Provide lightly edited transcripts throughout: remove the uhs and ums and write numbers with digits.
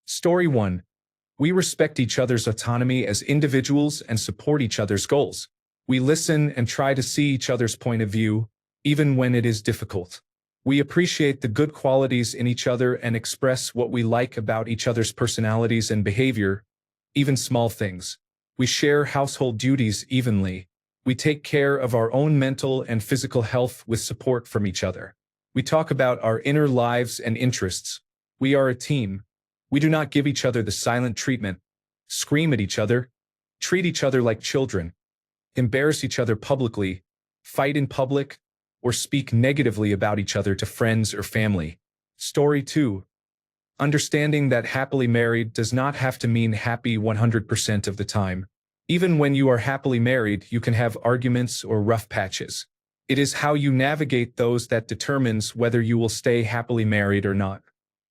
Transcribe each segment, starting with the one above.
Story 1. We respect each other's autonomy as individuals and support each other's goals. We listen and try to see each other's point of view, even when it is difficult. We appreciate the good qualities in each other and express what we like about each other's personalities and behavior, even small things. We share household duties evenly. We take care of our own mental and physical health with support from each other. We talk about our inner lives and interests. We are a team. We do not give each other the silent treatment, scream at each other, treat each other like children, embarrass each other publicly, fight in public, or speak negatively about each other to friends or family. Story 2. Understanding that happily married does not have to mean happy 100% of the time. Even when you are happily married, you can have arguments or rough patches. It is how you navigate those that determines whether you will stay happily married or not.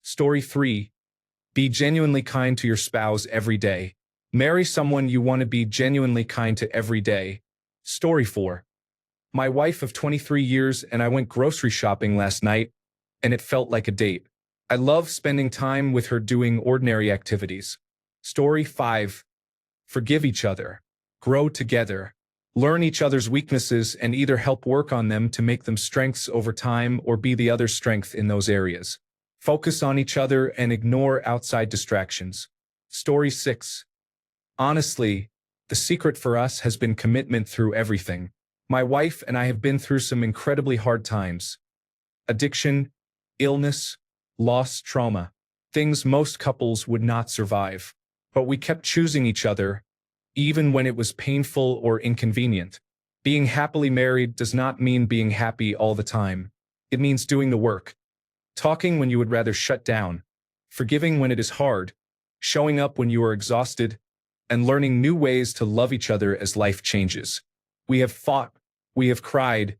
Story 3. Be genuinely kind to your spouse every day. Marry someone you want to be genuinely kind to every day. Story 4. My wife of 23 years and I went grocery shopping last night, and it felt like a date. I love spending time with her doing ordinary activities. Story 5. Forgive each other. Grow together. Learn each other's weaknesses and either help work on them to make them strengths over time or be the other's strength in those areas. Focus on each other and ignore outside distractions. Story 6. Honestly, the secret for us has been commitment through everything. My wife and I have been through some incredibly hard times. Addiction, illness, loss, trauma. Things most couples would not survive. But we kept choosing each other, even when it was painful or inconvenient. Being happily married does not mean being happy all the time. It means doing the work. Talking when you would rather shut down. Forgiving when it is hard. Showing up when you are exhausted. And learning new ways to love each other as life changes. We have fought, we have cried,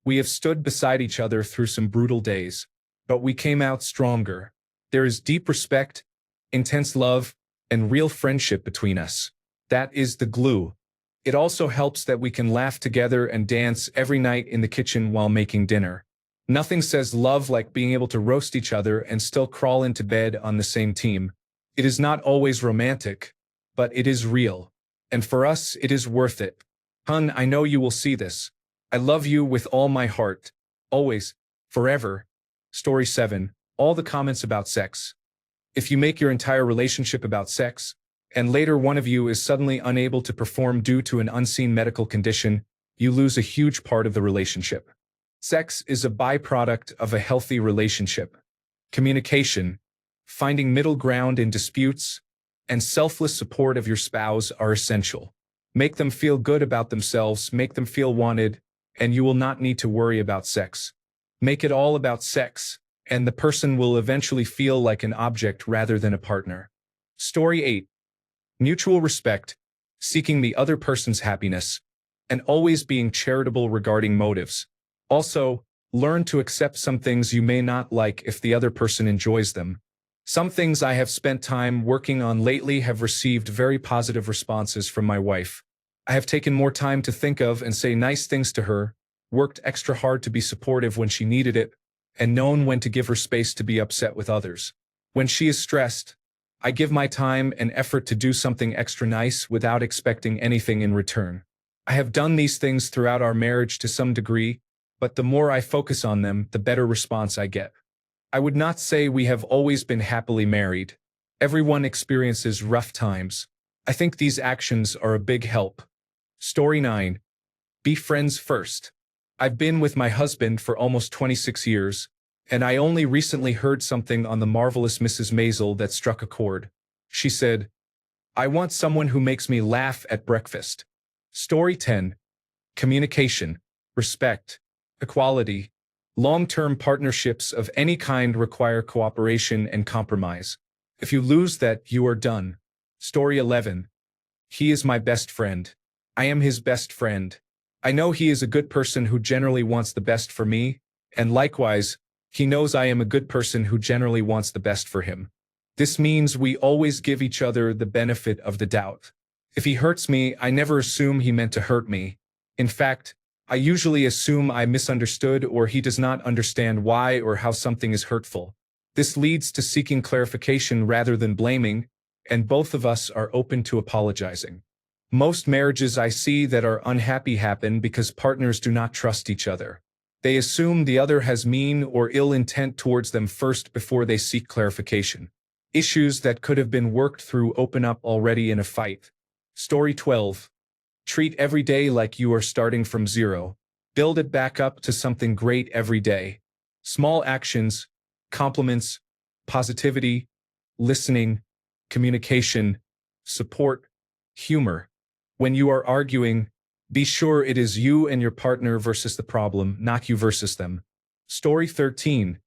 we have stood beside each other through some brutal days, but we came out stronger. There is deep respect, intense love, and real friendship between us. That is the glue. It also helps that we can laugh together and dance every night in the kitchen while making dinner. Nothing says love like being able to roast each other and still crawl into bed on the same team. It is not always romantic, but it is real. And for us, it is worth it. Hun, I know you will see this. I love you with all my heart. Always. Forever. Story 7. All the comments about sex. If you make your entire relationship about sex, and later one of you is suddenly unable to perform due to an unseen medical condition, you lose a huge part of the relationship. Sex is a byproduct of a healthy relationship. Communication, finding middle ground in disputes, and selfless support of your spouse are essential. Make them feel good about themselves, make them feel wanted, and you will not need to worry about sex. Make it all about sex, and the person will eventually feel like an object rather than a partner. Story 8. Mutual respect, seeking the other person's happiness, and always being charitable regarding motives. Also, learn to accept some things you may not like if the other person enjoys them. Some things I have spent time working on lately have received very positive responses from my wife. I have taken more time to think of and say nice things to her, worked extra hard to be supportive when she needed it, and known when to give her space to be upset with others. When she is stressed, I give my time and effort to do something extra nice without expecting anything in return. I have done these things throughout our marriage to some degree, but the more I focus on them, the better response I get. I would not say we have always been happily married. Everyone experiences rough times. I think these actions are a big help. Story 9. Be friends first. I've been with my husband for almost 26 years, and I only recently heard something on The Marvelous Mrs. Maisel that struck a chord. She said, "I want someone who makes me laugh at breakfast." Story 10. Communication, respect, equality. Long-term partnerships of any kind require cooperation and compromise. If you lose that, you are done. Story 11. He is my best friend. I am his best friend. I know he is a good person who generally wants the best for me, and likewise, he knows I am a good person who generally wants the best for him. This means we always give each other the benefit of the doubt. If he hurts me, I never assume he meant to hurt me. In fact, I usually assume I misunderstood or he does not understand why or how something is hurtful. This leads to seeking clarification rather than blaming, and both of us are open to apologizing. Most marriages I see that are unhappy happen because partners do not trust each other. They assume the other has mean or ill intent towards them first before they seek clarification. Issues that could have been worked through open up already in a fight. Story 12. Treat every day like you are starting from zero. Build it back up to something great every day. Small actions, compliments, positivity, listening, communication, support, humor. When you are arguing, be sure it is you and your partner versus the problem, not you versus them. Story 13.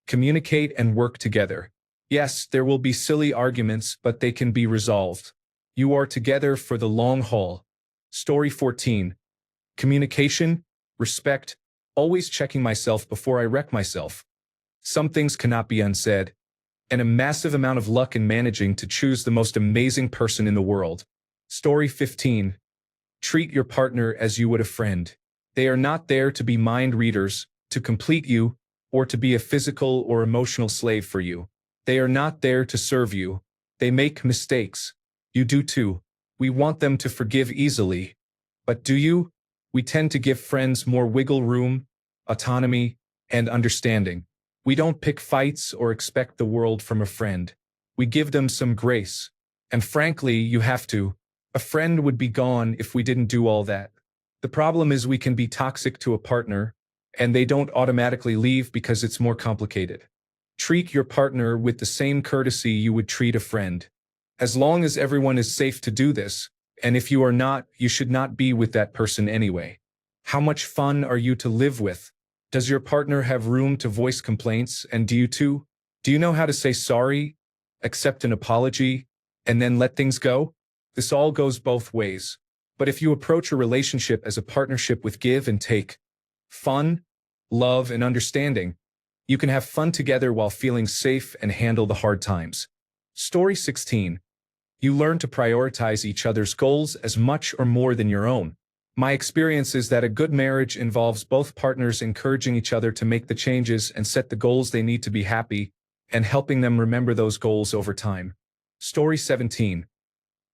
Communicate and work together. Yes, there will be silly arguments, but they can be resolved. You are together for the long haul. Story 14. Communication, respect, always checking myself before I wreck myself. Some things cannot be unsaid, and a massive amount of luck in managing to choose the most amazing person in the world. Story 15. Treat your partner as you would a friend. They are not there to be mind readers, to complete you, or to be a physical or emotional slave for you. They are not there to serve you. They make mistakes. You do too. We want them to forgive easily. But do you? We tend to give friends more wiggle room, autonomy, and understanding. We don't pick fights or expect the world from a friend. We give them some grace. And frankly, you have to. A friend would be gone if we didn't do all that. The problem is we can be toxic to a partner, and they don't automatically leave because it's more complicated. Treat your partner with the same courtesy you would treat a friend. As long as everyone is safe to do this, and if you are not, you should not be with that person anyway. How much fun are you to live with? Does your partner have room to voice complaints, and do you too? Do you know how to say sorry, accept an apology, and then let things go? This all goes both ways. But if you approach a relationship as a partnership with give and take, fun, love, and understanding, you can have fun together while feeling safe and handle the hard times. Story 16. You learn to prioritize each other's goals as much or more than your own. My experience is that a good marriage involves both partners encouraging each other to make the changes and set the goals they need to be happy, and helping them remember those goals over time. Story 17.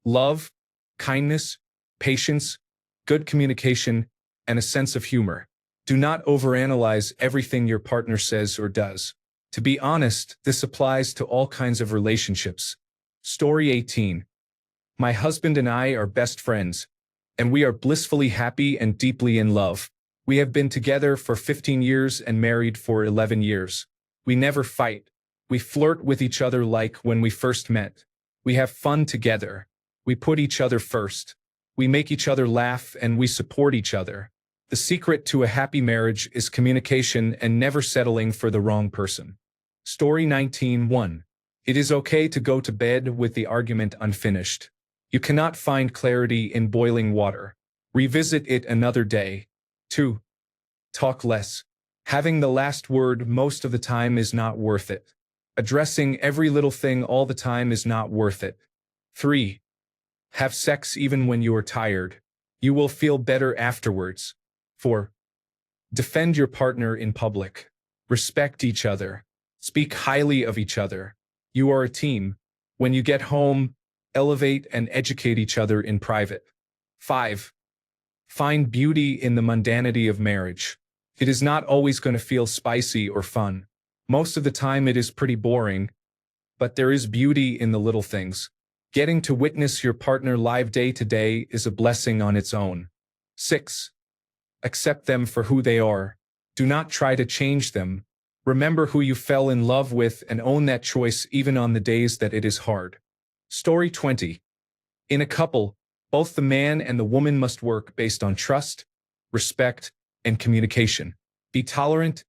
Love, kindness, patience, good communication, and a sense of humor. Do not overanalyze everything your partner says or does. To be honest, this applies to all kinds of relationships. Story 18. My husband and I are best friends, and we are blissfully happy and deeply in love. We have been together for 15 years and married for 11 years. We never fight. We flirt with each other like when we first met. We have fun together. We put each other first. We make each other laugh and we support each other. The secret to a happy marriage is communication and never settling for the wrong person. Story 19:1. It is okay to go to bed with the argument unfinished. You cannot find clarity in boiling water. Revisit it another day. 2. Talk less. Having the last word most of the time is not worth it. Addressing every little thing all the time is not worth it. 3. Have sex even when you are tired. You will feel better afterwards. 4. Defend your partner in public. Respect each other. Speak highly of each other. You are a team. When you get home, elevate and educate each other in private. 5. Find beauty in the mundanity of marriage. It is not always going to feel spicy or fun. Most of the time it is pretty boring, but there is beauty in the little things. Getting to witness your partner live day to day is a blessing on its own. 6. Accept them for who they are. Do not try to change them. Remember who you fell in love with and own that choice even on the days that it is hard. Story 20. In a couple, both the man and the woman must work based on trust, respect, and communication. Be tolerant,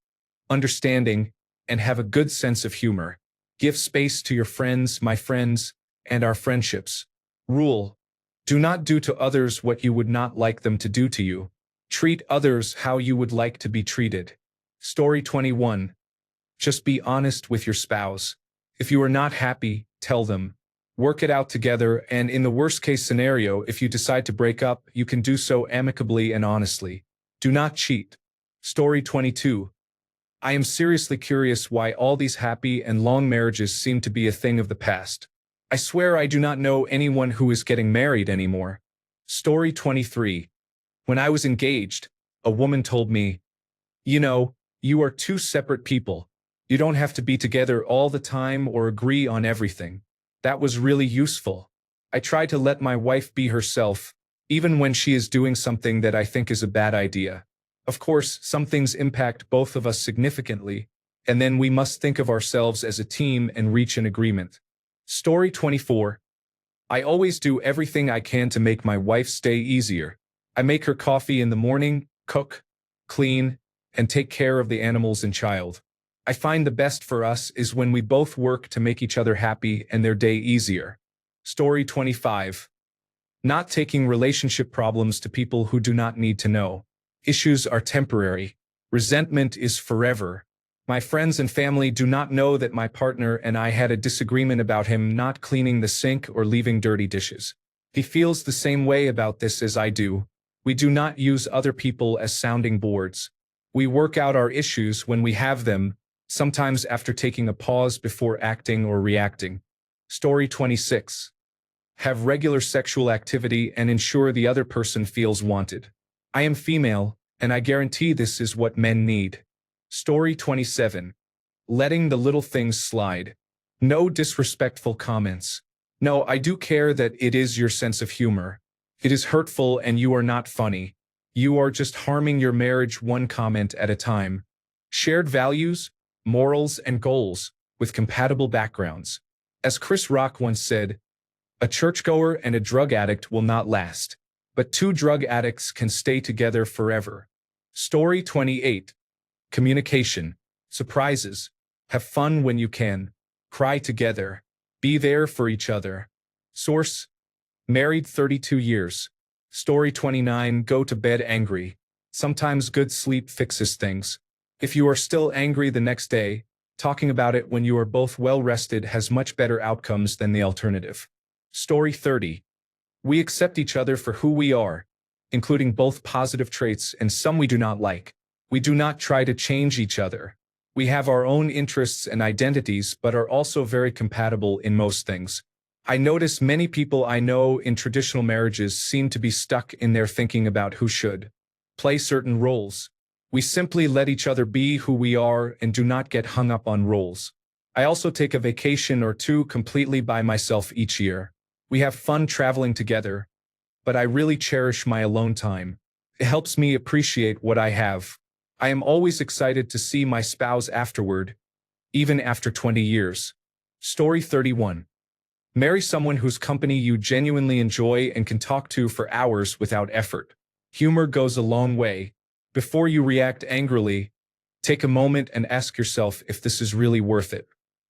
understanding, and have a good sense of humor. Give space to your friends, my friends, and our friendships. Rule: do not do to others what you would not like them to do to you. Treat others how you would like to be treated. Story 21. Just be honest with your spouse. If you are not happy, tell them. Work it out together, and in the worst-case scenario, if you decide to break up, you can do so amicably and honestly. Do not cheat. Story 22. I am seriously curious why all these happy and long marriages seem to be a thing of the past. I swear I do not know anyone who is getting married anymore. Story 23. When I was engaged, a woman told me, "You know, you are two separate people. You don't have to be together all the time or agree on everything." That was really useful. I try to let my wife be herself, even when she is doing something that I think is a bad idea. Of course, some things impact both of us significantly, and then we must think of ourselves as a team and reach an agreement. Story 24. I always do everything I can to make my wife's day easier. I make her coffee in the morning, cook, clean, and take care of the animals and child. I find the best for us is when we both work to make each other happy and their day easier. Story 25. Not taking relationship problems to people who do not need to know. Issues are temporary. Resentment is forever. My friends and family do not know that my partner and I had a disagreement about him not cleaning the sink or leaving dirty dishes. He feels the same way about this as I do. We do not use other people as sounding boards. We work out our issues when we have them, sometimes after taking a pause before acting or reacting. Story 26. Have regular sexual activity and ensure the other person feels wanted. I am female, and I guarantee this is what men need. Story 27. Letting the little things slide. No disrespectful comments. No, I do care that it is your sense of humor. It is hurtful and you are not funny. You are just harming your marriage one comment at a time. Shared values, morals, and goals, with compatible backgrounds. As Chris Rock once said, "A churchgoer and a drug addict will not last, but two drug addicts can stay together forever." Story 28. Communication. Surprises. Have fun when you can. Cry together. Be there for each other. Source: Married 32 years. Story 29. Go to bed angry. Sometimes good sleep fixes things. If you are still angry the next day, talking about it when you are both well rested has much better outcomes than the alternative. Story 30. We accept each other for who we are, including both positive traits and some we do not like. We do not try to change each other. We have our own interests and identities but are also very compatible in most things. I notice many people I know in traditional marriages seem to be stuck in their thinking about who should play certain roles. We simply let each other be who we are and do not get hung up on roles. I also take a vacation or two completely by myself each year. We have fun traveling together, but I really cherish my alone time. It helps me appreciate what I have. I am always excited to see my spouse afterward, even after 20 years. Story 31. Marry someone whose company you genuinely enjoy and can talk to for hours without effort. Humor goes a long way. Before you react angrily, take a moment and ask yourself if this is really worth it.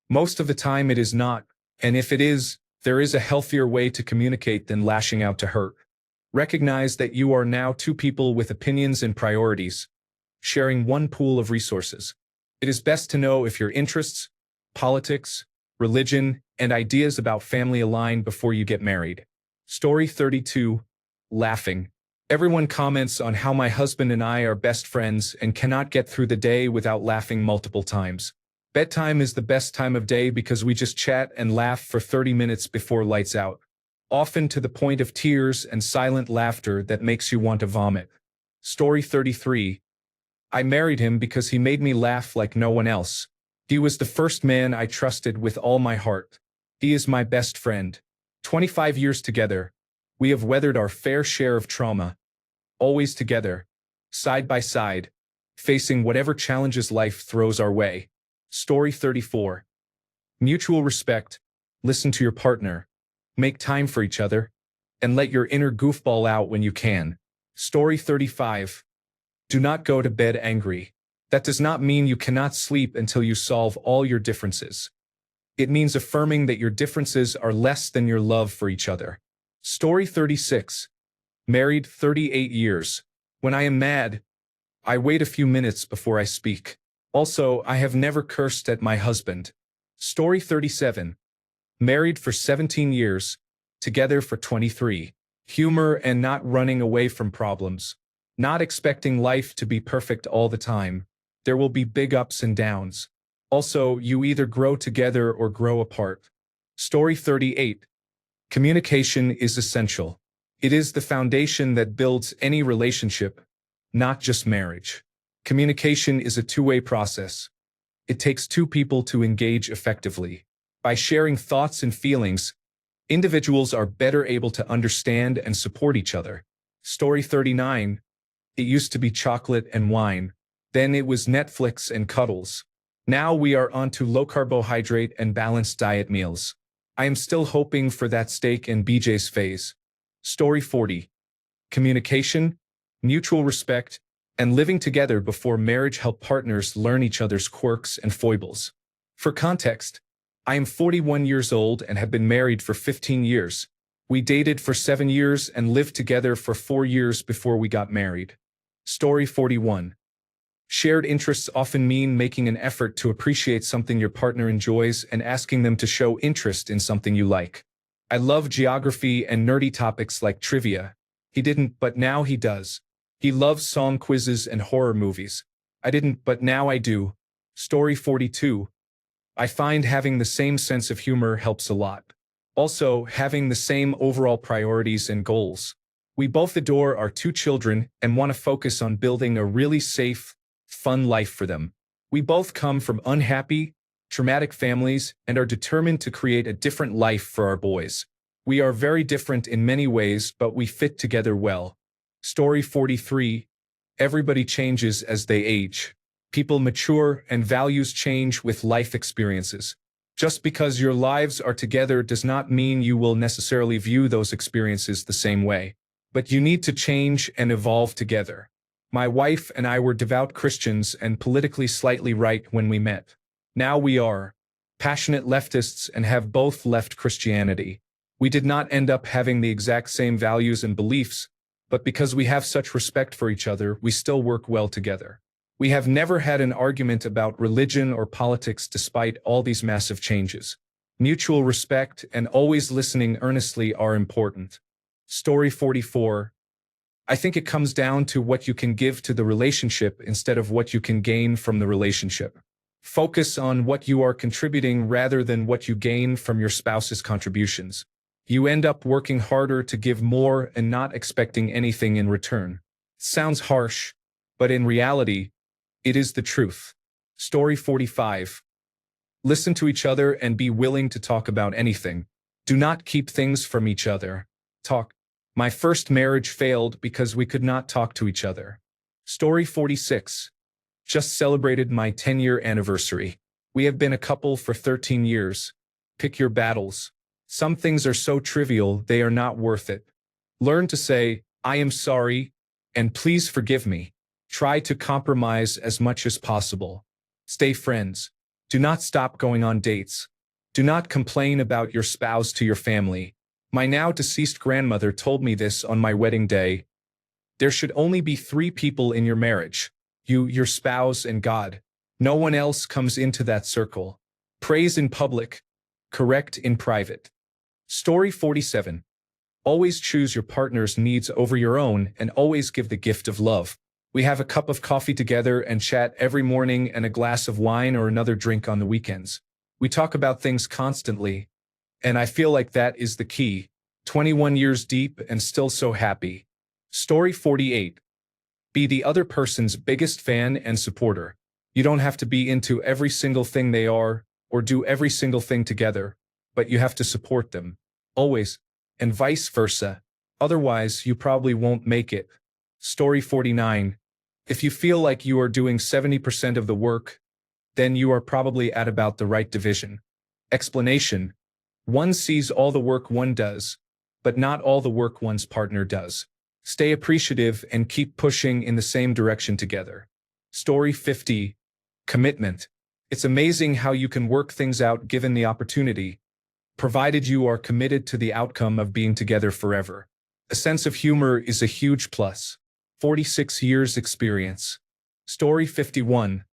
Most of the time it is not, and if it is, there is a healthier way to communicate than lashing out to hurt. Recognize that you are now two people with opinions and priorities, sharing one pool of resources. It is best to know if your interests, politics, religion, and ideas about family align before you get married. Story 32. Laughing. Everyone comments on how my husband and I are best friends and cannot get through the day without laughing multiple times. Bedtime is the best time of day because we just chat and laugh for 30 minutes before lights out, often to the point of tears and silent laughter that makes you want to vomit. Story 33. I married him because he made me laugh like no one else. He was the first man I trusted with all my heart. He is my best friend. 25 years together. We have weathered our fair share of trauma. Always together, side by side, facing whatever challenges life throws our way. Story 34. Mutual respect. Listen to your partner. Make time for each other. And let your inner goofball out when you can. Story 35. Do not go to bed angry. That does not mean you cannot sleep until you solve all your differences. It means affirming that your differences are less than your love for each other. Story 36. Married 38 years. When I am mad, I wait a few minutes before I speak. Also, I have never cursed at my husband. Story 37. Married for 17 years, together for 23. Humor and not running away from problems. Not expecting life to be perfect all the time. There will be big ups and downs. Also, you either grow together or grow apart. Story 38. Communication is essential. It is the foundation that builds any relationship, not just marriage. Communication is a two-way process. It takes two people to engage effectively. By sharing thoughts and feelings, individuals are better able to understand and support each other. Story 39. It used to be chocolate and wine. Then it was Netflix and cuddles. Now we are on to low-carbohydrate and balanced diet meals. I am still hoping for that steak and BJ's phase. Story 40. Communication, mutual respect, and living together before marriage help partners learn each other's quirks and foibles. For context, I am 41 years old and have been married for 15 years. We dated for 7 years and lived together for 4 years before we got married. Story 41. Shared interests often mean making an effort to appreciate something your partner enjoys and asking them to show interest in something you like. I love geography and nerdy topics like trivia. He didn't, but now he does. He loves song quizzes and horror movies. I didn't, but now I do. Story 42. I find having the same sense of humor helps a lot. Also, having the same overall priorities and goals. We both adore our 2 children and want to focus on building a really safe, fun life for them. We both come from unhappy, traumatic families and are determined to create a different life for our boys. We are very different in many ways, but we fit together well. Story 43. Everybody changes as they age. People mature and values change with life experiences. Just because your lives are together does not mean you will necessarily view those experiences the same way. But you need to change and evolve together. My wife and I were devout Christians and politically slightly right when we met. Now we are passionate leftists and have both left Christianity. We did not end up having the exact same values and beliefs, but because we have such respect for each other, we still work well together. We have never had an argument about religion or politics despite all these massive changes. Mutual respect and always listening earnestly are important. Story 44. I think it comes down to what you can give to the relationship instead of what you can gain from the relationship. Focus on what you are contributing rather than what you gain from your spouse's contributions. You end up working harder to give more and not expecting anything in return. Sounds harsh, but in reality, it is the truth. Story 45. Listen to each other and be willing to talk about anything. Do not keep things from each other. Talk. My first marriage failed because we could not talk to each other. Story 46. Just celebrated my 10-year anniversary. We have been a couple for 13 years. Pick your battles. Some things are so trivial they are not worth it. Learn to say, I am sorry, and please forgive me. Try to compromise as much as possible. Stay friends. Do not stop going on dates. Do not complain about your spouse to your family. My now deceased grandmother told me this on my wedding day. There should only be 3 people in your marriage. You, your spouse, and God. No one else comes into that circle. Praise in public, correct in private. Story 47. Always choose your partner's needs over your own and always give the gift of love. We have a cup of coffee together and chat every morning and a glass of wine or another drink on the weekends. We talk about things constantly, and I feel like that is the key. 21 years deep and still so happy. Story 48. Be the other person's biggest fan and supporter. You don't have to be into every single thing they are or do every single thing together, but you have to support them. Always. And vice versa. Otherwise, you probably won't make it. Story 49. If you feel like you are doing 70% of the work, then you are probably at about the right division. Explanation. One sees all the work one does, but not all the work one's partner does. Stay appreciative and keep pushing in the same direction together. Story 50. Commitment. It's amazing how you can work things out given the opportunity, provided you are committed to the outcome of being together forever. A sense of humor is a huge plus. 46 years experience. Story 51.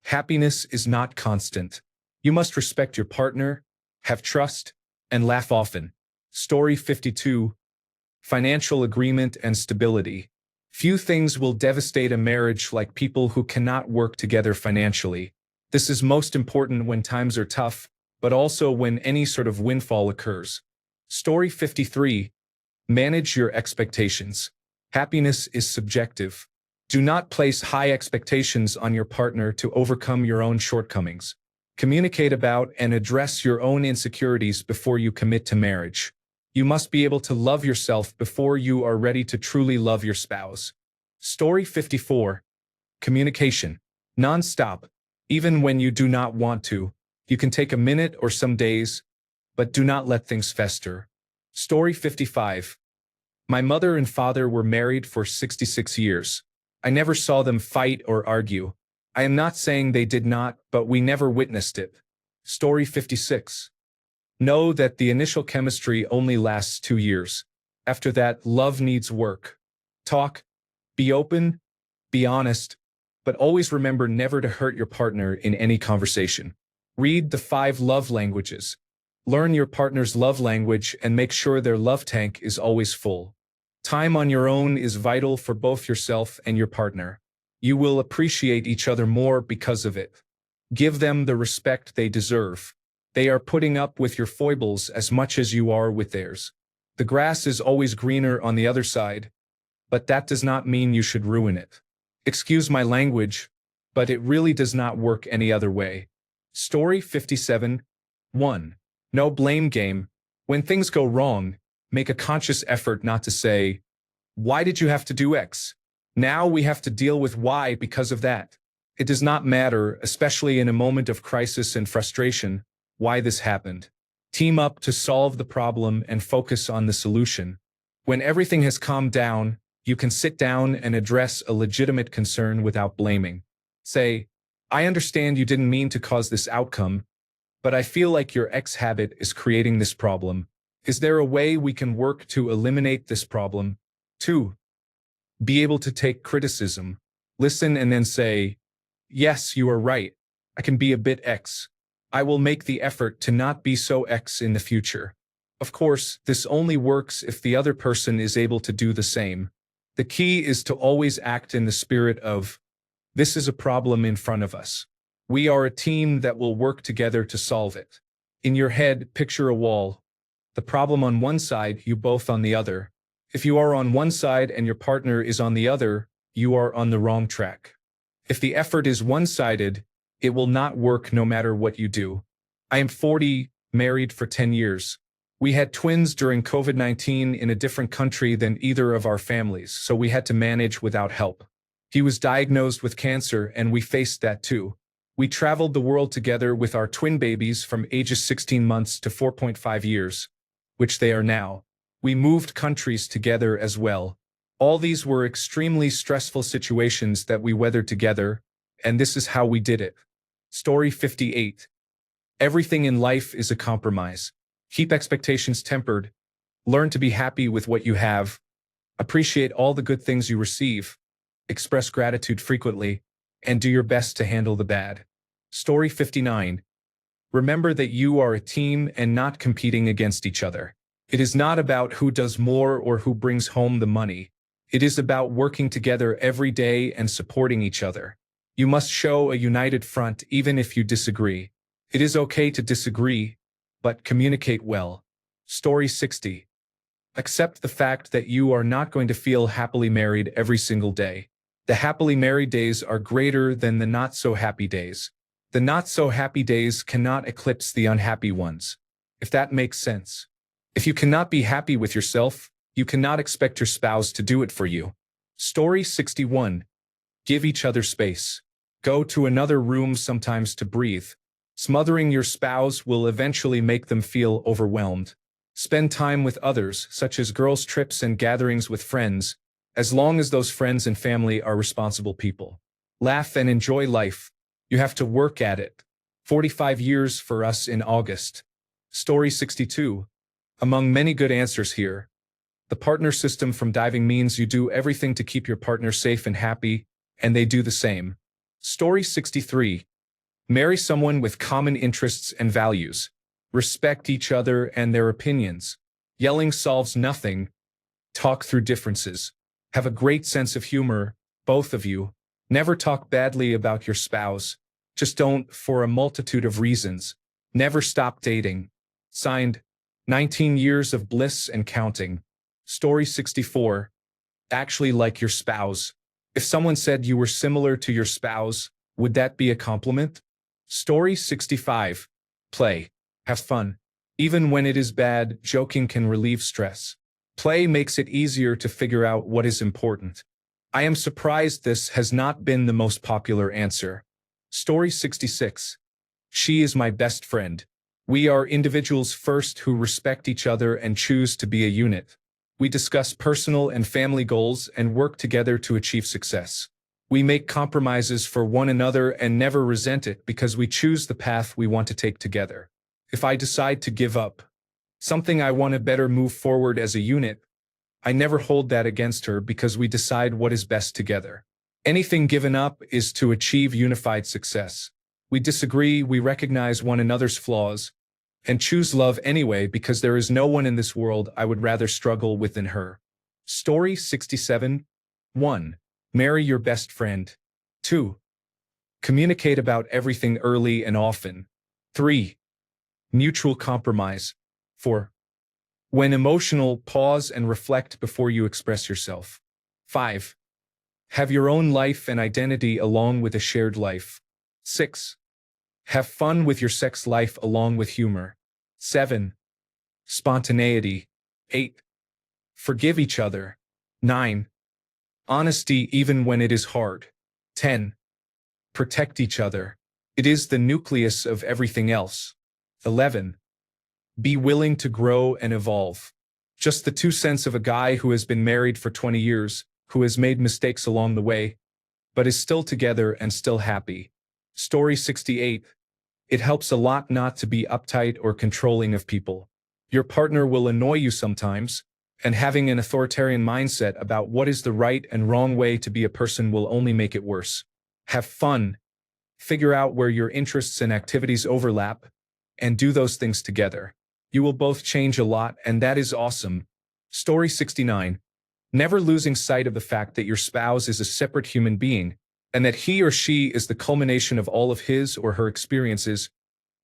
Happiness is not constant. You must respect your partner, have trust, and laugh often. Story 52. Financial agreement and stability. Few things will devastate a marriage like people who cannot work together financially. This is most important when times are tough, but also when any sort of windfall occurs. Story 53. Manage your expectations. Happiness is subjective. Do not place high expectations on your partner to overcome your own shortcomings. Communicate about and address your own insecurities before you commit to marriage. You must be able to love yourself before you are ready to truly love your spouse. Story 54. Communication. Non-stop. Even when you do not want to, you can take a minute or some days, but do not let things fester. Story 55. My mother and father were married for 66 years. I never saw them fight or argue. I am not saying they did not, but we never witnessed it. Story 56. Know that the initial chemistry only lasts 2 years. After that, love needs work. Talk, be open, be honest, but always remember never to hurt your partner in any conversation. Read the 5 love languages. Learn your partner's love language and make sure their love tank is always full. Time on your own is vital for both yourself and your partner. You will appreciate each other more because of it. Give them the respect they deserve. They are putting up with your foibles as much as you are with theirs. The grass is always greener on the other side, but that does not mean you should ruin it. Excuse my language, but it really does not work any other way. Story 57. 1. No blame game. When things go wrong, make a conscious effort not to say, "Why did you have to do X? Now we have to deal with Y because of that." It does not matter, especially in a moment of crisis and frustration, why this happened. Team up to solve the problem and focus on the solution. When everything has calmed down, you can sit down and address a legitimate concern without blaming. Say, "I understand you didn't mean to cause this outcome, but I feel like your X habit is creating this problem. Is there a way we can work to eliminate this problem?" 2. Be able to take criticism. Listen and then say, "Yes, you are right. I can be a bit X. I will make the effort to not be so X in the future." Of course, this only works if the other person is able to do the same. The key is to always act in the spirit of, "This is a problem in front of us. We are a team that will work together to solve it." In your head, picture a wall. The problem on one side, you both on the other. If you are on one side and your partner is on the other, you are on the wrong track. If the effort is one-sided, it will not work no matter what you do. I am 40, married for 10 years. We had twins during COVID-19 in a different country than either of our families, so we had to manage without help. He was diagnosed with cancer, and we faced that too. We traveled the world together with our twin babies from ages 16 months to 4.5 years, which they are now. We moved countries together as well. All these were extremely stressful situations that we weathered together, and this is how we did it. Story 58. Everything in life is a compromise. Keep expectations tempered. Learn to be happy with what you have. Appreciate all the good things you receive. Express gratitude frequently, and do your best to handle the bad. Story 59. Remember that you are a team and not competing against each other. It is not about who does more or who brings home the money. It is about working together every day and supporting each other. You must show a united front even if you disagree. It is okay to disagree, but communicate well. Story 60. Accept the fact that you are not going to feel happily married every single day. The happily married days are greater than the not-so-happy days. The not-so-happy days cannot eclipse the unhappy ones, if that makes sense. If you cannot be happy with yourself, you cannot expect your spouse to do it for you. Story 61. Give each other space. Go to another room sometimes to breathe. Smothering your spouse will eventually make them feel overwhelmed. Spend time with others, such as girls' trips and gatherings with friends, as long as those friends and family are responsible people. Laugh and enjoy life. You have to work at it. 45 years for us in August. Story 62. Among many good answers here, the partner system from diving means you do everything to keep your partner safe and happy, and they do the same. Story 63. Marry someone with common interests and values. Respect each other and their opinions. Yelling solves nothing. Talk through differences. Have a great sense of humor, both of you. Never talk badly about your spouse. Just don't, for a multitude of reasons. Never stop dating. Signed, 19 years of bliss and counting. Story 64. Actually like your spouse. If someone said you were similar to your spouse, would that be a compliment? Story 65. Play. Have fun. Even when it is bad, joking can relieve stress. Play makes it easier to figure out what is important. I am surprised this has not been the most popular answer. Story 66. She is my best friend. We are individuals first who respect each other and choose to be a unit. We discuss personal and family goals and work together to achieve success. We make compromises for one another and never resent it because we choose the path we want to take together. If I decide to give up something I want to better move forward as a unit, I never hold that against her because we decide what is best together. Anything given up is to achieve unified success. We disagree, we recognize one another's flaws, and choose love anyway because there is no one in this world I would rather struggle with than her. Story 67. 1. Marry your best friend. 2. Communicate about everything early and often. 3. Mutual compromise. 4. When emotional, pause and reflect before you express yourself. 5. Have your own life and identity along with a shared life. 6. Have fun with your sex life along with humor. 7. Spontaneity. 8. Forgive each other. 9. Honesty even when it is hard. 10. Protect each other. It is the nucleus of everything else. 11. Be willing to grow and evolve. Just the 2 cents of a guy who has been married for 20 years, who has made mistakes along the way, but is still together and still happy. Story 68. It helps a lot not to be uptight or controlling of people. Your partner will annoy you sometimes, and having an authoritarian mindset about what is the right and wrong way to be a person will only make it worse. Have fun. Figure out where your interests and activities overlap, and do those things together. You will both change a lot, and that is awesome. Story 69. Never losing sight of the fact that your spouse is a separate human being, and that he or she is the culmination of all of his or her experiences,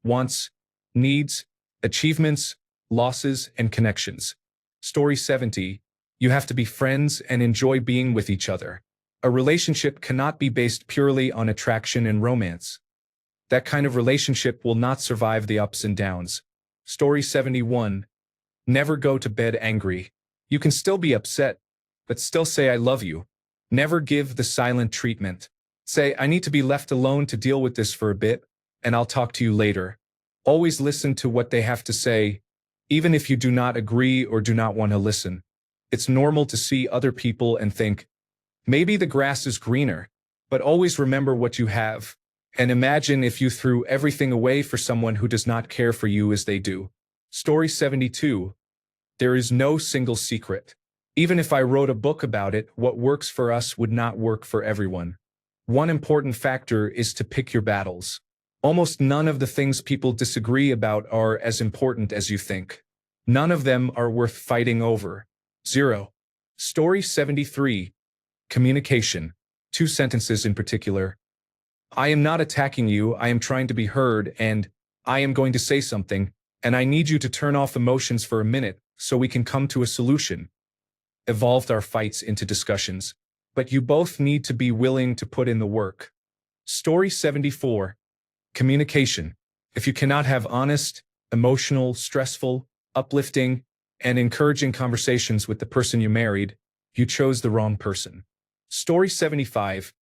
wants, needs, achievements, losses, and connections. Story 70. You have to be friends and enjoy being with each other. A relationship cannot be based purely on attraction and romance. That kind of relationship will not survive the ups and downs. Story 71. Never go to bed angry. You can still be upset, but still say I love you. Never give the silent treatment. Say, I need to be left alone to deal with this for a bit, and I'll talk to you later. Always listen to what they have to say, even if you do not agree or do not want to listen. It's normal to see other people and think, maybe the grass is greener, but always remember what you have. And imagine if you threw everything away for someone who does not care for you as they do. Story 72. There is no single secret. Even if I wrote a book about it, what works for us would not work for everyone. One important factor is to pick your battles. Almost none of the things people disagree about are as important as you think. None of them are worth fighting over. 0. Story 73. Communication. 2 sentences in particular. I am not attacking you, I am trying to be heard, and I am going to say something, and I need you to turn off emotions for a minute so we can come to a solution. Evolved our fights into discussions, but you both need to be willing to put in the work. Story 74. Communication. If you cannot have honest, emotional, stressful, uplifting, and encouraging conversations with the person you married, you chose the wrong person. Story 75.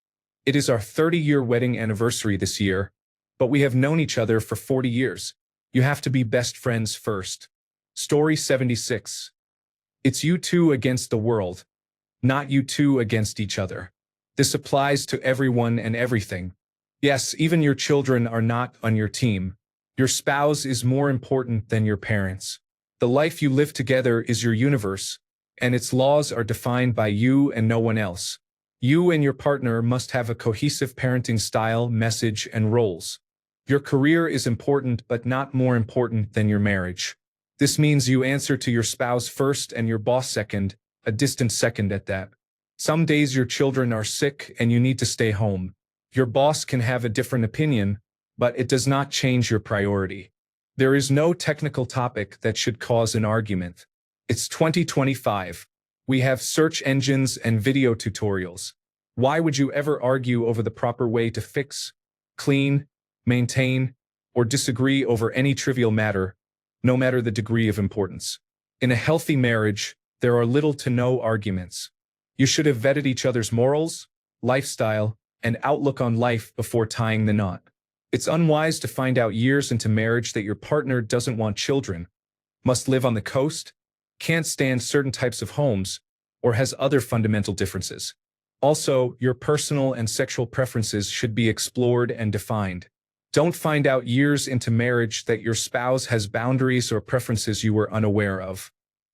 It is our 30-year wedding anniversary this year, but we have known each other for 40 years. You have to be best friends first. Story 76. It's you two against the world, not you two against each other. This applies to everyone and everything. Yes, even your children are not on your team. Your spouse is more important than your parents. The life you live together is your universe, and its laws are defined by you and no one else. You and your partner must have a cohesive parenting style, message, and roles. Your career is important but not more important than your marriage. This means you answer to your spouse first and your boss second, a distant second at that. Some days your children are sick and you need to stay home. Your boss can have a different opinion, but it does not change your priority. There is no technical topic that should cause an argument. It's 2025. We have search engines and video tutorials. Why would you ever argue over the proper way to fix, clean, maintain, or disagree over any trivial matter, no matter the degree of importance? In a healthy marriage, there are little to no arguments. You should have vetted each other's morals, lifestyle, and outlook on life before tying the knot. It's unwise to find out years into marriage that your partner doesn't want children, must live on the coast, can't stand certain types of homes, or has other fundamental differences. Also, your personal and sexual preferences should be explored and defined. Don't find out years into marriage that your spouse has boundaries or preferences you were unaware of.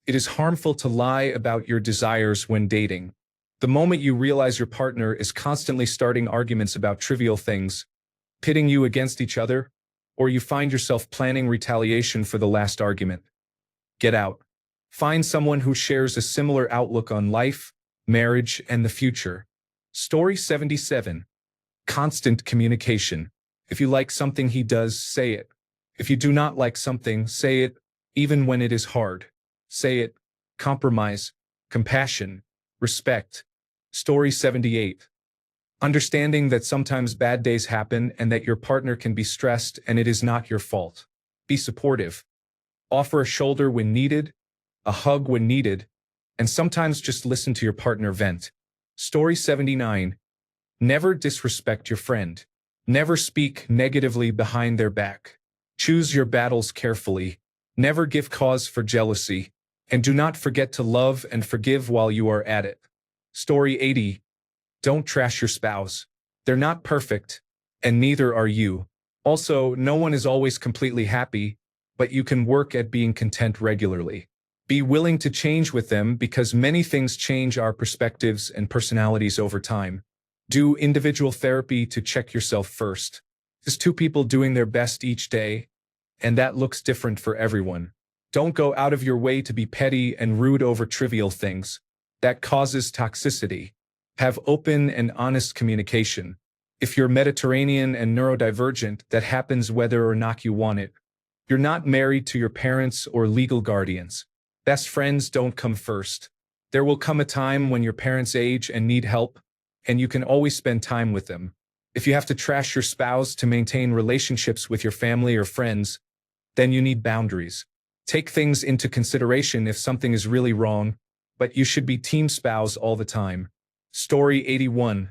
It is harmful to lie about your desires when dating. The moment you realize your partner is constantly starting arguments about trivial things, pitting you against each other, or you find yourself planning retaliation for the last argument, get out. Find someone who shares a similar outlook on life, marriage, and the future. Story 77. Constant communication. If you like something he does, say it. If you do not like something, say it, even when it is hard. Say it. Compromise. Compassion. Respect. Story 78. Understanding that sometimes bad days happen and that your partner can be stressed and it is not your fault. Be supportive. Offer a shoulder when needed, a hug when needed, and sometimes just listen to your partner vent. Story 79. Never disrespect your friend. Never speak negatively behind their back. Choose your battles carefully. Never give cause for jealousy. And do not forget to love and forgive while you are at it. Story 80. Don't trash your spouse. They're not perfect, and neither are you. Also, no one is always completely happy, but you can work at being content regularly. Be willing to change with them because many things change our perspectives and personalities over time. Do individual therapy to check yourself first. It's two people doing their best each day, and that looks different for everyone. Don't go out of your way to be petty and rude over trivial things. That causes toxicity. Have open and honest communication. If you're Mediterranean and neurodivergent, that happens whether or not you want it. You're not married to your parents or legal guardians. Best friends don't come first. There will come a time when your parents age and need help, and you can always spend time with them. If you have to trash your spouse to maintain relationships with your family or friends, then you need boundaries. Take things into consideration if something is really wrong, but you should be team spouse all the time. Story 81.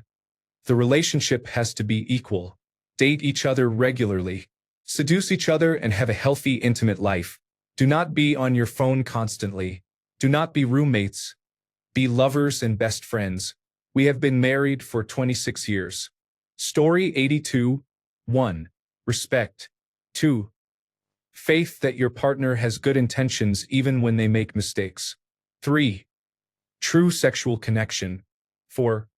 The relationship has to be equal. Date each other regularly. Seduce each other and have a healthy, intimate life. Do not be on your phone constantly. Do not be roommates. Be lovers and best friends. We have been married for 26 years. Story 82. 1. Respect. 2. Faith that your partner has good intentions even when they make mistakes. 3. True sexual connection. 4.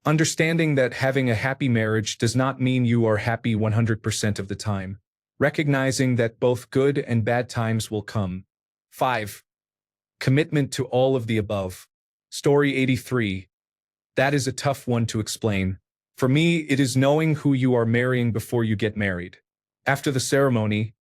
Understanding that having a happy marriage does not mean you are happy 100% of the time. Recognizing that both good and bad times will come. 5. Commitment to all of the above. Story 83. That is a tough one to explain. For me, it is knowing who you are marrying before you get married. After the ceremony,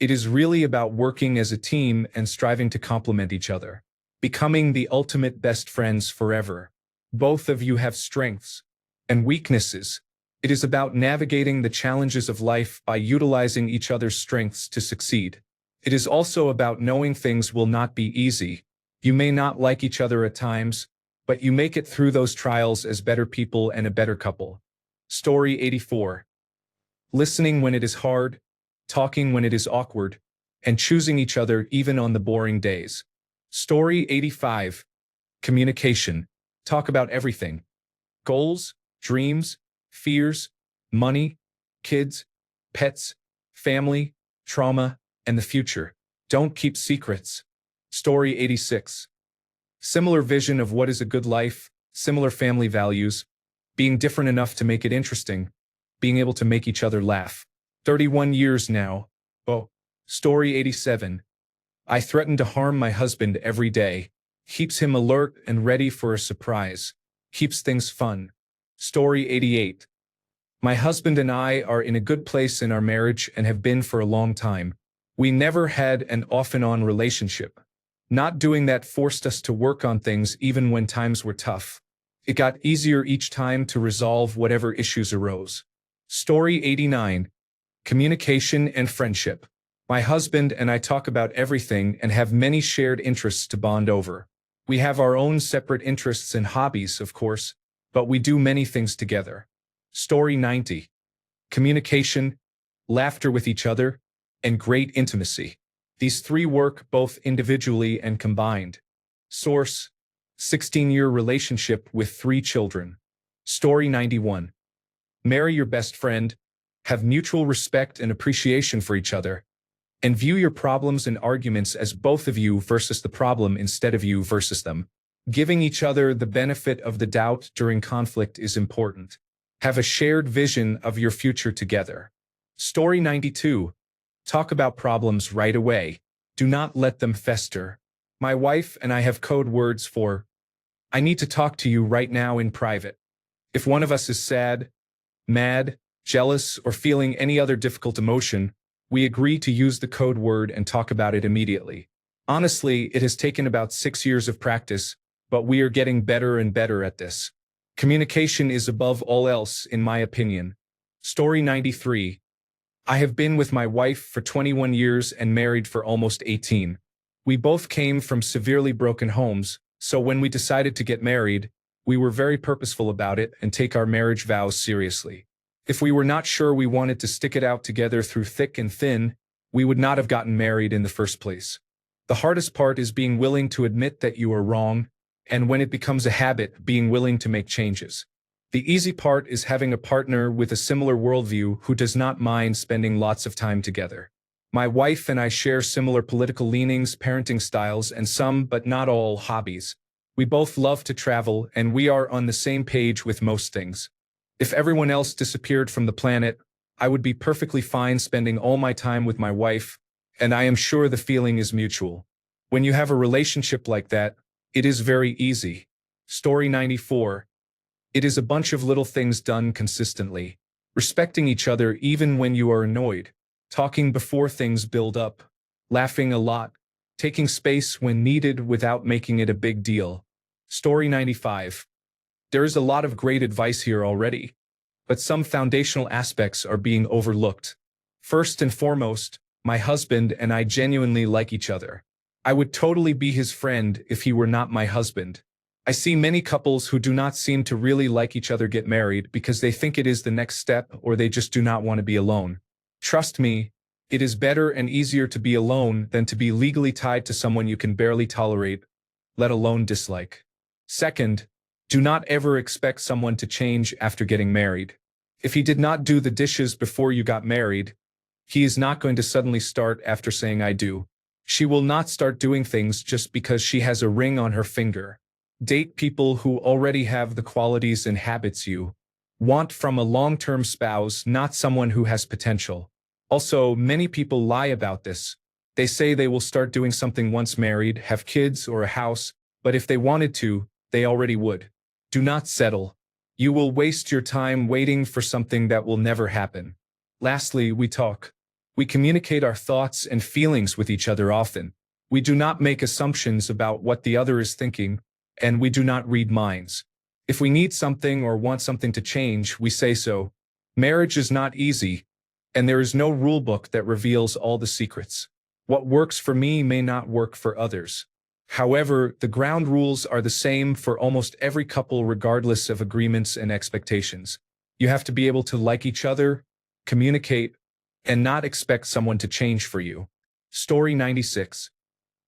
it is really about working as a team and striving to complement each other. Becoming the ultimate best friends forever. Both of you have strengths and weaknesses. It is about navigating the challenges of life by utilizing each other's strengths to succeed. It is also about knowing things will not be easy. You may not like each other at times, but you make it through those trials as better people and a better couple. Story 84. Listening when it is hard, talking when it is awkward, and choosing each other even on the boring days. Story 85. Communication. Talk about everything. Goals, dreams, fears, money, kids, pets, family, trauma, and the future. Don't keep secrets. Story 86. Similar vision of what is a good life, similar family values, being different enough to make it interesting, being able to make each other laugh. 31 years now. Oh. Story 87. I threaten to harm my husband every day. Keeps him alert and ready for a surprise. keeps things fun. Story 88. My husband and I are in a good place in our marriage and have been for a long time. We never had an off-and-on relationship. Not doing that forced us to work on things even when times were tough. It got easier each time to resolve whatever issues arose. Story 89. Communication and friendship. My husband and I talk about everything and have many shared interests to bond over. We have our own separate interests and hobbies, of course, but we do many things together. Story 90. Communication, laughter with each other, and great intimacy. These three work both individually and combined. Source: 16-year relationship with 3 children. Story 91. Marry your best friend, have mutual respect and appreciation for each other, and view your problems and arguments as both of you versus the problem instead of you versus them. Giving each other the benefit of the doubt during conflict is important. Have a shared vision of your future together. Story 92. Talk about problems right away. Do not let them fester. My wife and I have code words for "I need to talk to you right now" in private. If one of us is sad, mad, jealous, or feeling any other difficult emotion, we agree to use the code word and talk about it immediately. Honestly, it has taken about 6 years of practice, but we are getting better and better at this. Communication is above all else, in my opinion. Story 93. I have been with my wife for 21 years and married for almost 18. We both came from severely broken homes, so when we decided to get married, we were very purposeful about it and take our marriage vows seriously. If we were not sure we wanted to stick it out together through thick and thin, we would not have gotten married in the first place. The hardest part is being willing to admit that you are wrong, and when it becomes a habit, being willing to make changes. The easy part is having a partner with a similar worldview who does not mind spending lots of time together. My wife and I share similar political leanings, parenting styles, and some, but not all, hobbies. We both love to travel, and we are on the same page with most things. If everyone else disappeared from the planet, I would be perfectly fine spending all my time with my wife, and I am sure the feeling is mutual. When you have a relationship like that, it is very easy. Story 94. It is a bunch of little things done consistently. Respecting each other even when you are annoyed. Talking before things build up. Laughing a lot. Taking space when needed without making it a big deal. Story 95. There is a lot of great advice here already, but some foundational aspects are being overlooked. First and foremost, my husband and I genuinely like each other. I would totally be his friend if he were not my husband. I see many couples who do not seem to really like each other get married because they think it is the next step or they just do not want to be alone. Trust me, it is better and easier to be alone than to be legally tied to someone you can barely tolerate, let alone dislike. Second, do not ever expect someone to change after getting married. If he did not do the dishes before you got married, he is not going to suddenly start after saying "I do." She will not start doing things just because she has a ring on her finger. Date people who already have the qualities and habits you want from a long-term spouse, not someone who has potential. Also, many people lie about this. They say they will start doing something once married, have kids or a house, but if they wanted to, they already would. Do not settle. You will waste your time waiting for something that will never happen. Lastly, we talk. We communicate our thoughts and feelings with each other often. We do not make assumptions about what the other is thinking, and we do not read minds. If we need something or want something to change, we say so. Marriage is not easy, and there is no rule book that reveals all the secrets. What works for me may not work for others. However, the ground rules are the same for almost every couple regardless of agreements and expectations. You have to be able to like each other, communicate, and not expect someone to change for you. Story 96.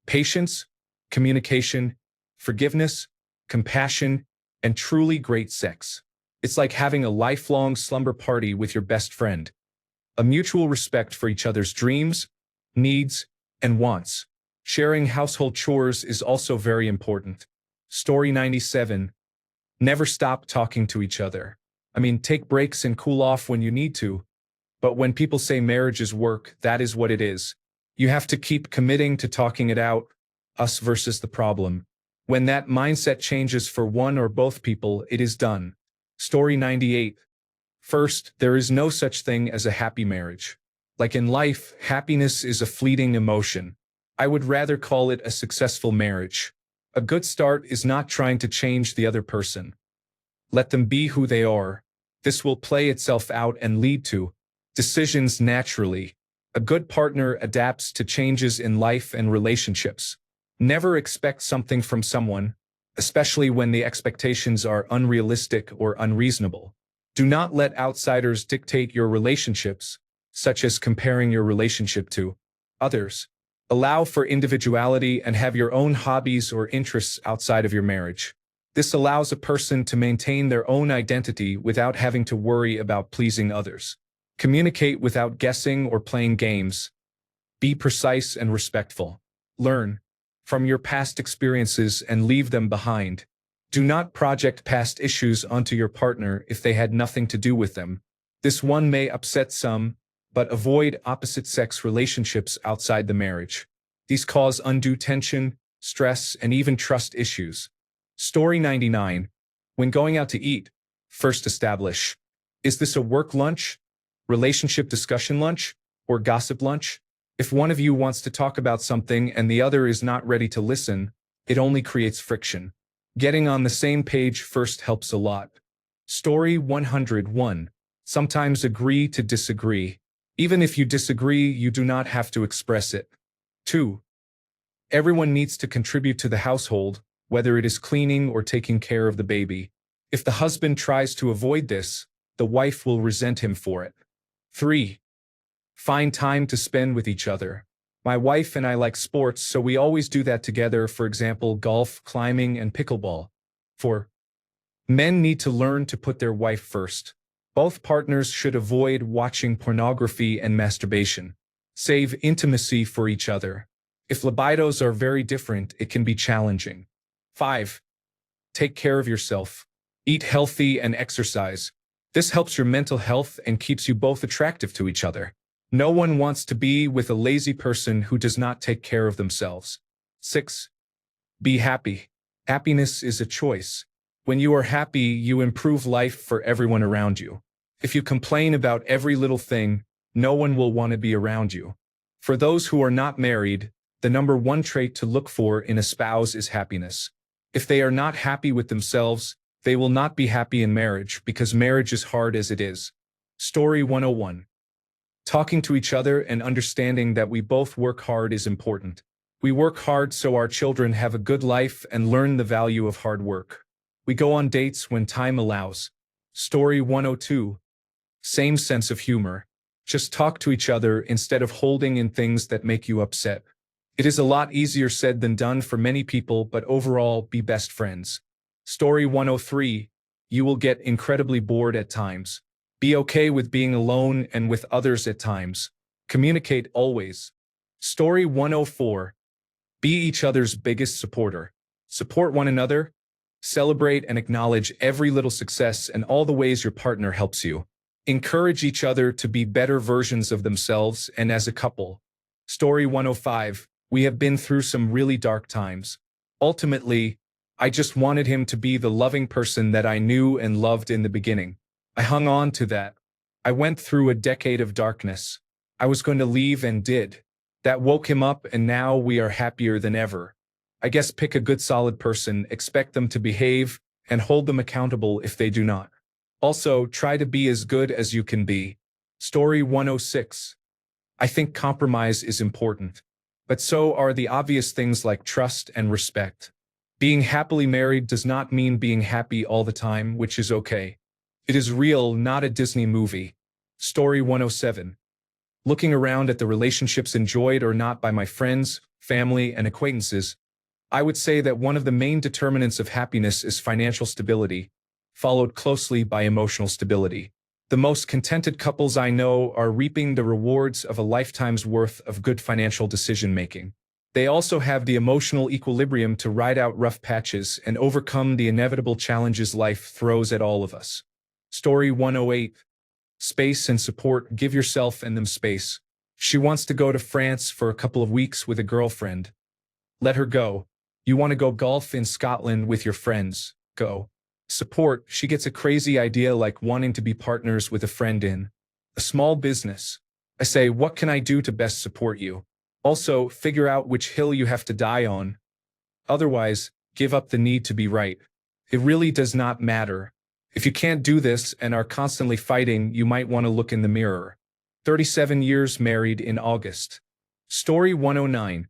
Patience, communication, forgiveness, compassion, and truly great sex. It's like having a lifelong slumber party with your best friend. A mutual respect for each other's dreams, needs, and wants. Sharing household chores is also very important. Story 97. Never stop talking to each other. Take breaks and cool off when you need to. But when people say marriage is work, that is what it is. You have to keep committing to talking it out, us versus the problem. When that mindset changes for one or both people, it is done. Story 98. First, there is no such thing as a happy marriage. Like in life, happiness is a fleeting emotion. I would rather call it a successful marriage. A good start is not trying to change the other person. Let them be who they are. This will play itself out and lead to decisions naturally. A good partner adapts to changes in life and relationships. Never expect something from someone, especially when the expectations are unrealistic or unreasonable. Do not let outsiders dictate your relationships, such as comparing your relationship to others. Allow for individuality and have your own hobbies or interests outside of your marriage. This allows a person to maintain their own identity without having to worry about pleasing others. Communicate without guessing or playing games. Be precise and respectful. Learn from your past experiences and leave them behind. Do not project past issues onto your partner if they had nothing to do with them. This one may upset some, but avoid opposite-sex relationships outside the marriage. These cause undue tension, stress, and even trust issues. Story 99. When going out to eat, first establish: is this a work lunch, relationship discussion lunch, or gossip lunch? If one of you wants to talk about something and the other is not ready to listen, it only creates friction. Getting on the same page first helps a lot. Story 101. Sometimes agree to disagree. Even if you disagree, you do not have to express it. 2. Everyone needs to contribute to the household, whether it is cleaning or taking care of the baby. If the husband tries to avoid this, the wife will resent him for it. 3. Find time to spend with each other. My wife and I like sports, so we always do that together, for example, golf, climbing, and pickleball. 4. Men need to learn to put their wife first. Both partners should avoid watching pornography and masturbation. Save intimacy for each other. If libidos are very different, it can be challenging. 5. Take care of yourself. Eat healthy and exercise. This helps your mental health and keeps you both attractive to each other. No one wants to be with a lazy person who does not take care of themselves. 6. Be happy. Happiness is a choice. When you are happy, you improve life for everyone around you. If you complain about every little thing, no one will want to be around you. For those who are not married, the number one trait to look for in a spouse is happiness. If they are not happy with themselves, they will not be happy in marriage because marriage is hard as it is. Story 101. Talking to each other and understanding that we both work hard is important. We work hard so our children have a good life and learn the value of hard work. We go on dates when time allows. Story 102. Same sense of humor. Just talk to each other instead of holding in things that make you upset. It is a lot easier said than done for many people, but overall, be best friends. Story 103. You will get incredibly bored at times. Be okay with being alone and with others at times. Communicate always. Story 104. Be each other's biggest supporter. Support one another. Celebrate and acknowledge every little success and all the ways your partner helps you. Encourage each other to be better versions of themselves and as a couple. Story 105. We have been through some really dark times. Ultimately, I just wanted him to be the loving person that I knew and loved in the beginning. I hung on to that. I went through a decade of darkness. I was going to leave and did. That woke him up, and now we are happier than ever. I guess pick a good solid person, expect them to behave, and hold them accountable if they do not. Also, try to be as good as you can be. Story 106. I think compromise is important. But so are the obvious things like trust and respect. Being happily married does not mean being happy all the time, which is okay. It is real, not a Disney movie. Story 107. Looking around at the relationships enjoyed or not by my friends, family, and acquaintances, I would say that one of the main determinants of happiness is financial stability, followed closely by emotional stability. The most contented couples I know are reaping the rewards of a lifetime's worth of good financial decision-making. They also have the emotional equilibrium to ride out rough patches and overcome the inevitable challenges life throws at all of us. Story 108. Space and support. Give yourself and them space. She wants to go to France for a couple of weeks with a girlfriend. Let her go. You want to go golf in Scotland with your friends? Go. Support, she gets a crazy idea like wanting to be partners with a friend in a small business. I say, what can I do to best support you? Also, figure out which hill you have to die on. Otherwise, give up the need to be right. It really does not matter. If you can't do this and are constantly fighting, you might want to look in the mirror. 37 years married in August. Story 109.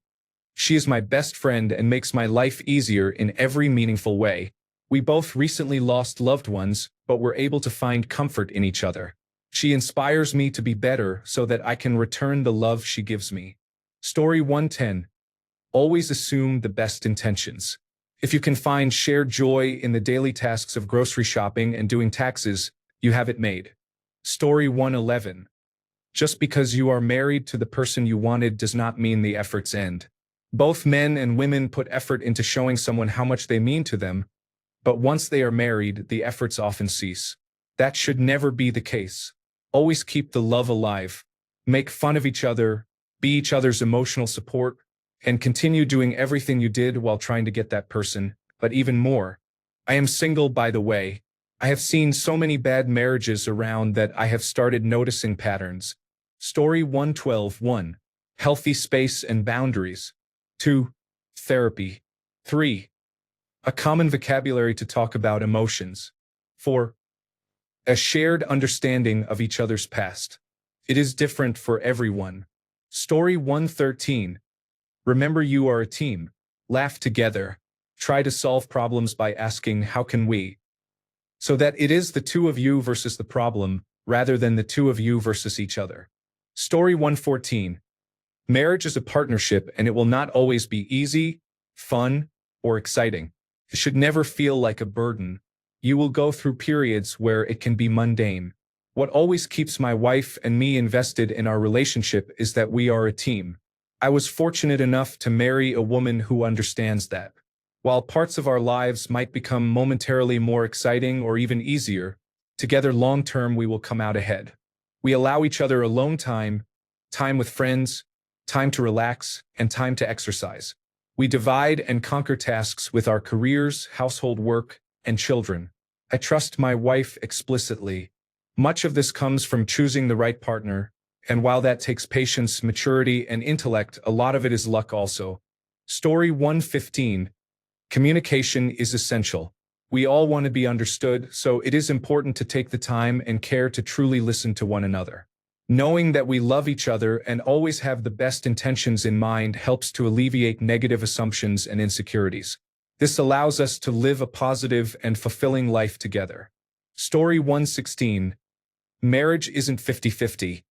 She is my best friend and makes my life easier in every meaningful way. We both recently lost loved ones, but were able to find comfort in each other. She inspires me to be better so that I can return the love she gives me. Story 110. Always assume the best intentions. If you can find shared joy in the daily tasks of grocery shopping and doing taxes, you have it made. Story 111. Just because you are married to the person you wanted does not mean the efforts end. Both men and women put effort into showing someone how much they mean to them, but once they are married, the efforts often cease. That should never be the case. Always keep the love alive. Make fun of each other, be each other's emotional support, and continue doing everything you did while trying to get that person, but even more. I am single, by the way. I have seen so many bad marriages around that I have started noticing patterns. Story 112. 1. Healthy space and boundaries. 2. Therapy. 3. A common vocabulary to talk about emotions. 4. A shared understanding of each other's past. It is different for everyone. Story 113. Remember, you are a team. Laugh together. Try to solve problems by asking, how can we? So that it is the two of you versus the problem, rather than the two of you versus each other. Story 114. Marriage is a partnership, and it will not always be easy, fun, or exciting. It should never feel like a burden. You will go through periods where it can be mundane. What always keeps my wife and me invested in our relationship is that we are a team. I was fortunate enough to marry a woman who understands that. While parts of our lives might become momentarily more exciting or even easier, together long-term we will come out ahead. We allow each other alone time, time with friends, time to relax, and time to exercise. We divide and conquer tasks with our careers, household work, and children. I trust my wife explicitly. Much of this comes from choosing the right partner, and while that takes patience, maturity, and intellect, a lot of it is luck also. Story 115. Communication is essential. We all want to be understood, so it is important to take the time and care to truly listen to one another. Knowing that we love each other and always have the best intentions in mind helps to alleviate negative assumptions and insecurities. This allows us to live a positive and fulfilling life together. Story 116. Marriage isn't 50-50.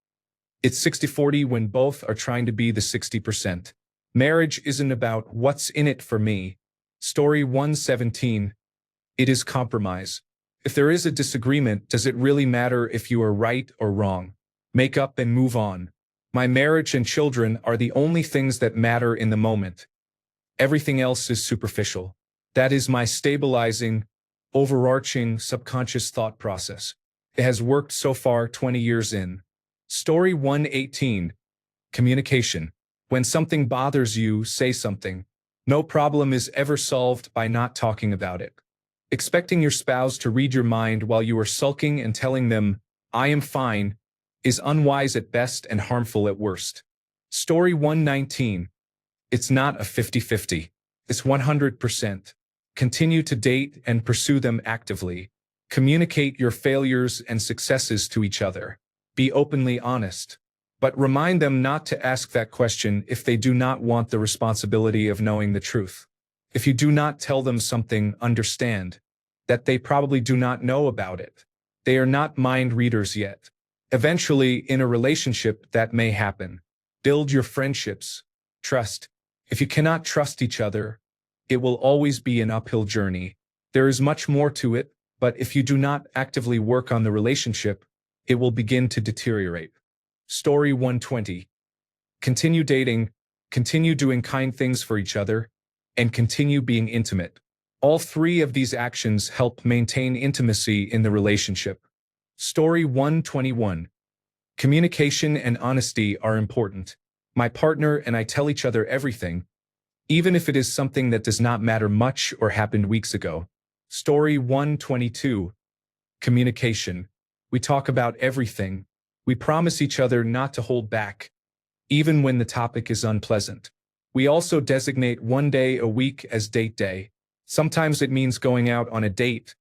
It's 60-40 when both are trying to be the 60%. Marriage isn't about what's in it for me. Story 117. It is compromise. If there is a disagreement, does it really matter if you are right or wrong? Make up and move on. My marriage and children are the only things that matter in the moment. Everything else is superficial. That is my stabilizing, overarching, subconscious thought process. It has worked so far 20 years in. Story 118. Communication. When something bothers you, say something. No problem is ever solved by not talking about it. Expecting your spouse to read your mind while you are sulking and telling them, I am fine, is unwise at best and harmful at worst. Story 119. It's not a 50-50. It's 100%. Continue to date and pursue them actively. Communicate your failures and successes to each other. Be openly honest. But remind them not to ask that question if they do not want the responsibility of knowing the truth. If you do not tell them something, understand that they probably do not know about it. They are not mind readers yet. Eventually, in a relationship, that may happen. Build your friendships. Trust. If you cannot trust each other, it will always be an uphill journey. There is much more to it, but if you do not actively work on the relationship, it will begin to deteriorate. Story 120. Continue dating, continue doing kind things for each other, and continue being intimate. All three of these actions help maintain intimacy in the relationship. Story 121. Communication and honesty are important. My partner and I tell each other everything. even if it is something that does not matter much or happened weeks ago. Story 122. Communication. We talk about everything. We promise each other not to hold back, even when the topic is unpleasant. We also designate one day a week as date day. Sometimes it means going out on a date.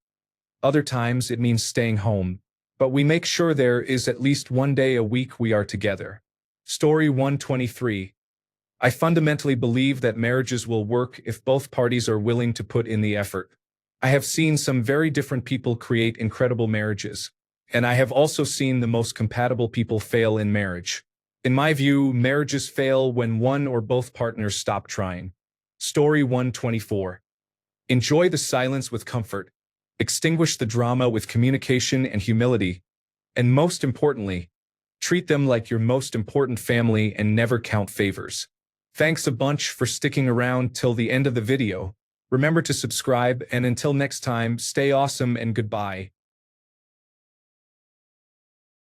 Other times it means staying home. But we make sure there is at least one day a week we are together. Story 123. I fundamentally believe that marriages will work if both parties are willing to put in the effort. I have seen some very different people create incredible marriages, and I have also seen the most compatible people fail in marriage. In my view, marriages fail when one or both partners stop trying. Story 124. Enjoy the silence with comfort. Extinguish the drama with communication and humility. And most importantly, treat them like your most important family and never count favors. Thanks a bunch for sticking around till the end of the video. Remember to subscribe, and until next time, stay awesome and goodbye.